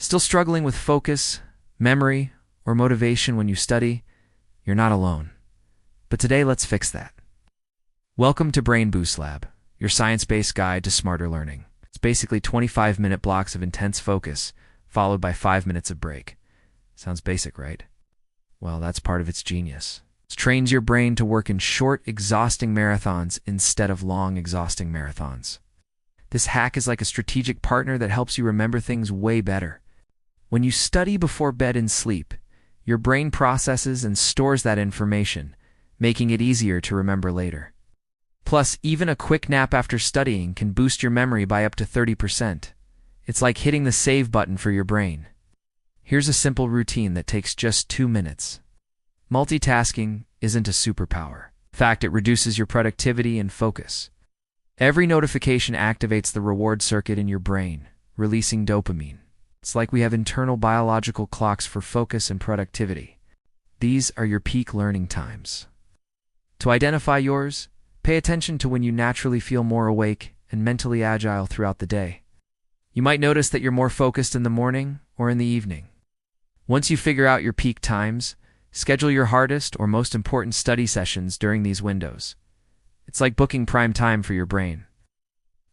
Still struggling with focus, memory, or motivation when you study? You're not alone. But today, let's fix that. Welcome to Brain Boost Lab, your science-based guide to smarter learning. It's basically 25-minute blocks of intense focus, followed by 5 minutes of break. Sounds basic, right? Well, that's part of its genius. It trains your brain to work in short, exhausting marathons instead of long, exhausting marathons. This hack is like a strategic partner that helps you remember things way better. When you study before bed and sleep, your brain processes and stores that information, making it easier to remember later. Plus, even a quick nap after studying can boost your memory by up to 30%. It's like hitting the save button for your brain. Here's a simple routine that takes just 2 minutes. Multitasking isn't a superpower. In fact, it reduces your productivity and focus. Every notification activates the reward circuit in your brain, releasing dopamine. It's like we have internal biological clocks for focus and productivity. These are your peak learning times. To identify yours, pay attention to when you naturally feel more awake and mentally agile throughout the day. You might notice that you're more focused in the morning or in the evening. Once you figure out your peak times, schedule your hardest or most important study sessions during these windows. It's like booking prime time for your brain.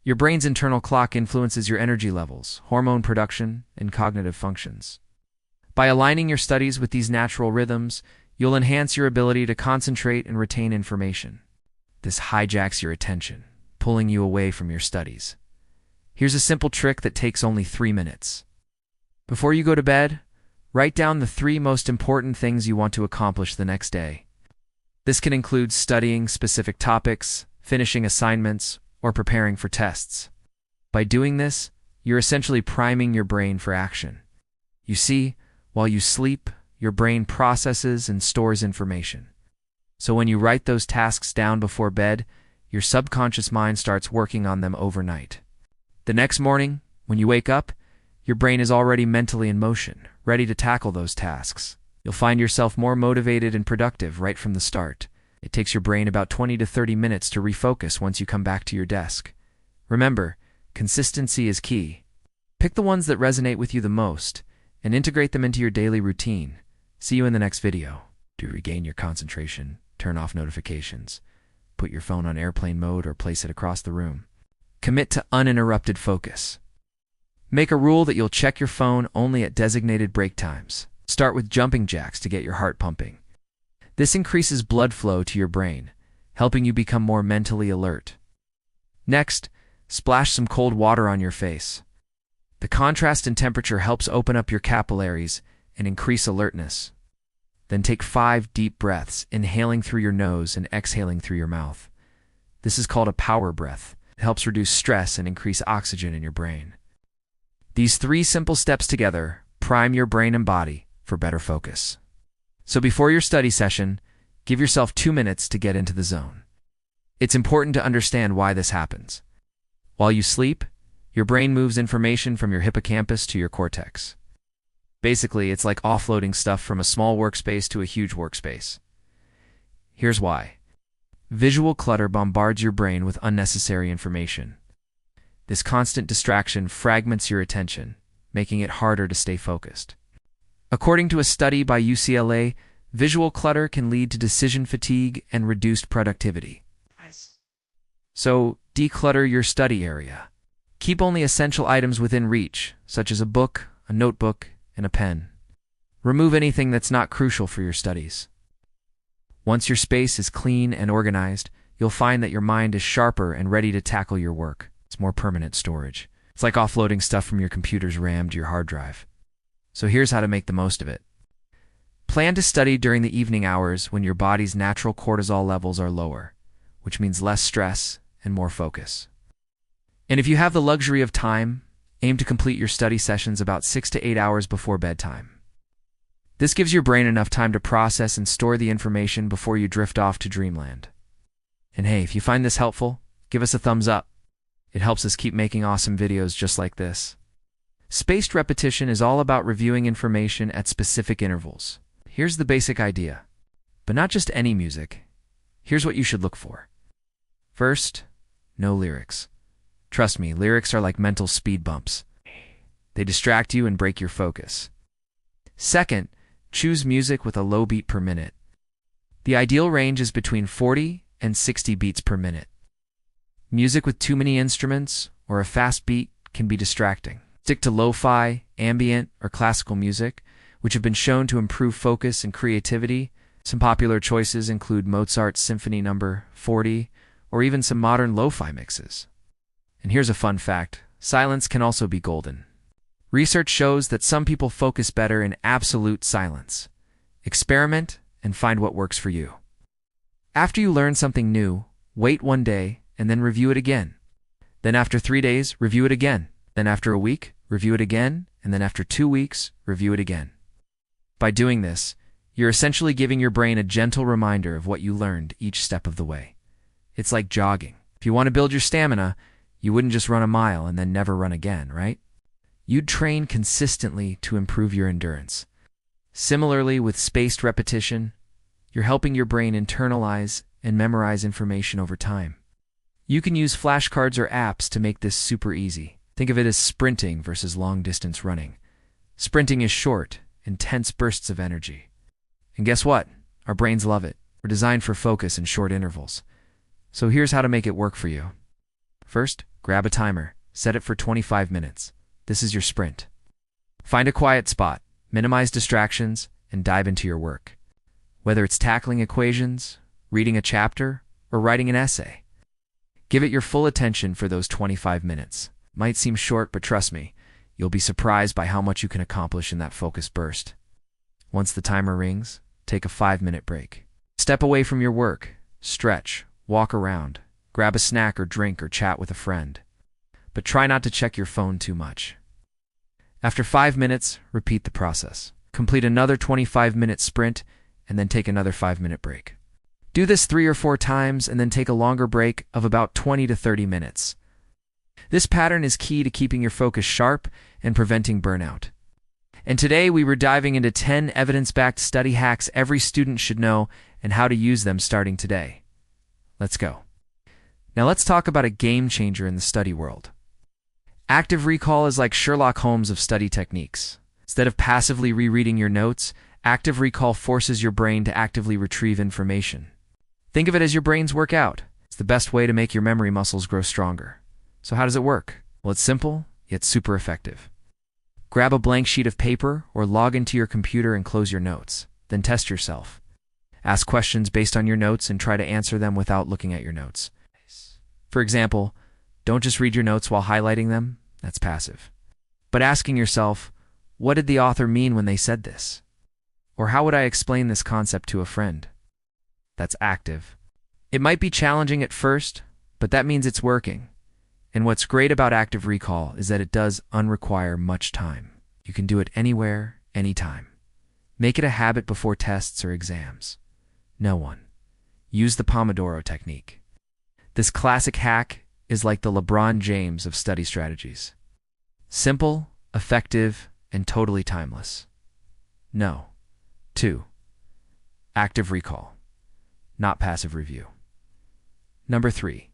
Your brain's internal clock influences your energy levels, hormone production, and cognitive functions. By aligning your studies with these natural rhythms, you'll enhance your ability to concentrate and retain information. This hijacks your attention, pulling you away from your studies. Here's a simple trick that takes only 3 minutes. Before you go to bed, write down the 3 most important things you want to accomplish the next day. This can include studying specific topics, finishing assignments, or preparing for tests. By doing this, you're essentially priming your brain for action. You see, while you sleep, your brain processes and stores information. So when you write those tasks down before bed, your subconscious mind starts working on them overnight. The next morning, when you wake up, your brain is already mentally in motion, ready to tackle those tasks. You'll find yourself more motivated and productive right from the start. It takes your brain about 20 to 30 minutes to refocus once you come back to your desk. Remember, consistency is key. Pick the ones that resonate with you the most and integrate them into your daily routine. See you in the next video. To regain your concentration, turn off notifications. Put your phone on airplane mode or place it across the room. Commit to uninterrupted focus. Make a rule that you'll check your phone only at designated break times. Start with jumping jacks to get your heart pumping. This increases blood flow to your brain, helping you become more mentally alert. Next, splash some cold water on your face. The contrast in temperature helps open up your capillaries and increase alertness. Then take 5 deep breaths, inhaling through your nose and exhaling through your mouth. This is called a power breath. It helps reduce stress and increase oxygen in your brain. These 3 simple steps together prime your brain and body for better focus. So before your study session, give yourself 2 minutes to get into the zone. It's important to understand why this happens. While you sleep, your brain moves information from your hippocampus to your cortex. Basically, it's like offloading stuff from a small workspace to a huge workspace. Here's why. Visual clutter bombards your brain with unnecessary information. This constant distraction fragments your attention, making it harder to stay focused. According to a study by UCLA, visual clutter can lead to decision fatigue and reduced productivity. So, declutter your study area. Keep only essential items within reach, such as a book, a notebook, and a pen. Remove anything that's not crucial for your studies. Once your space is clean and organized, you'll find that your mind is sharper and ready to tackle your work. It's more permanent storage. It's like offloading stuff from your computer's RAM to your hard drive. So here's how to make the most of it. Plan to study during the evening hours when your body's natural cortisol levels are lower, which means less stress and more focus. And if you have the luxury of time, aim to complete your study sessions about 6 to 8 hours before bedtime. This gives your brain enough time to process and store the information before you drift off to dreamland. And hey, if you find this helpful, give us a thumbs up. It helps us keep making awesome videos just like this. Spaced repetition is all about reviewing information at specific intervals. Here's the basic idea. But not just any music. Here's what you should look for. First, no lyrics. Trust me, lyrics are like mental speed bumps. They distract you and break your focus. Second, choose music with a low beat per minute. The ideal range is between 40 and 60 beats per minute. Music with too many instruments or a fast beat can be distracting. Stick to lo-fi, ambient, or classical music, which have been shown to improve focus and creativity. Some popular choices include Mozart's Symphony No. 40, or even some modern lo-fi mixes. And here's a fun fact: silence can also be golden. Research shows that some people focus better in absolute silence. Experiment and find what works for you. After you learn something new, wait 1 day and then review it again. Then after 3 days, review it again. Then after a week, review it again. And then after 2 weeks, review it again. By doing this, you're essentially giving your brain a gentle reminder of what you learned each step of the way. It's like jogging. If you want to build your stamina, you wouldn't just run a mile and then never run again, right? You'd train consistently to improve your endurance. Similarly, with spaced repetition, you're helping your brain internalize and memorize information over time. You can use flashcards or apps to make this super easy. Think of it as sprinting versus long-distance running. Sprinting is short, intense bursts of energy. And guess what? Our brains love it. We're designed for focus and short intervals. So here's how to make it work for you. First, grab a timer. Set it for 25 minutes. This is your sprint. Find a quiet spot, minimize distractions, and dive into your work. Whether it's tackling equations, reading a chapter, or writing an essay, give it your full attention for those 25 minutes. Might seem short, but trust me, you'll be surprised by how much you can accomplish in that focus burst. Once the timer rings, take a 5-minute break. Step away from your work, stretch, walk around, grab a snack or drink or chat with a friend. But try not to check your phone too much. After 5 minutes, repeat the process. Complete another 25-minute sprint and then take another 5-minute break. Do this 3 or 4 times and then take a longer break of about 20 to 30 minutes. This pattern is key to keeping your focus sharp and preventing burnout. And today we were diving into 10 evidence-backed study hacks every student should know and how to use them starting today. Let's go. Now let's talk about a game changer in the study world. Active recall is like Sherlock Holmes of study techniques. Instead of passively rereading your notes, active recall forces your brain to actively retrieve information. Think of it as your brain's workout. It's the best way to make your memory muscles grow stronger. So how does it work? Well, it's simple, yet super effective. Grab a blank sheet of paper or log into your computer and close your notes. Then test yourself. Ask questions based on your notes and try to answer them without looking at your notes. For example, don't just read your notes while highlighting them. That's passive. But asking yourself, what did the author mean when they said this? Or how would I explain this concept to a friend? That's active. It might be challenging at first, but that means it's working. And what's great about active recall is that it does unrequire much time. You can do it anywhere, anytime. Make it a habit before tests or exams. No one. Use the Pomodoro technique. This classic hack is like the LeBron James of study strategies. Simple, effective, and totally timeless. No. 2. Active recall, not passive review. Number 3.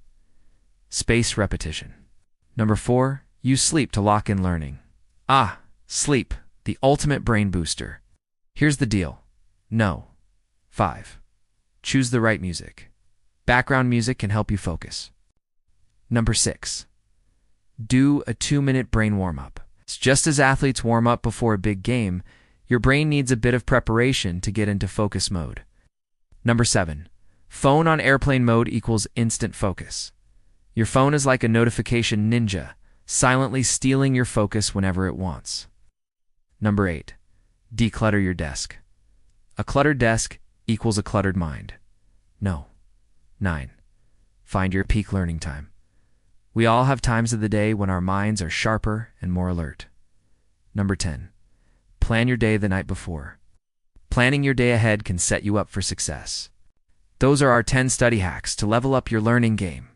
Spaced repetition. Number 4. Use sleep to lock in learning. Sleep, the ultimate brain booster. Here's the deal. No. 5. Choose the right music. Background music can help you focus. Number 6. Do a 2-minute brain warm-up. It's just as athletes warm up before a big game, your brain needs a bit of preparation to get into focus mode. Number 7. Phone on airplane mode equals instant focus. Your phone is like a notification ninja, silently stealing your focus whenever it wants. Number 8. Declutter your desk. A cluttered desk equals a cluttered mind. No. 9. Find your peak learning time. We all have times of the day when our minds are sharper and more alert. Number 10. Plan your day the night before. Planning your day ahead can set you up for success. Those are our 10 study hacks to level up your learning game.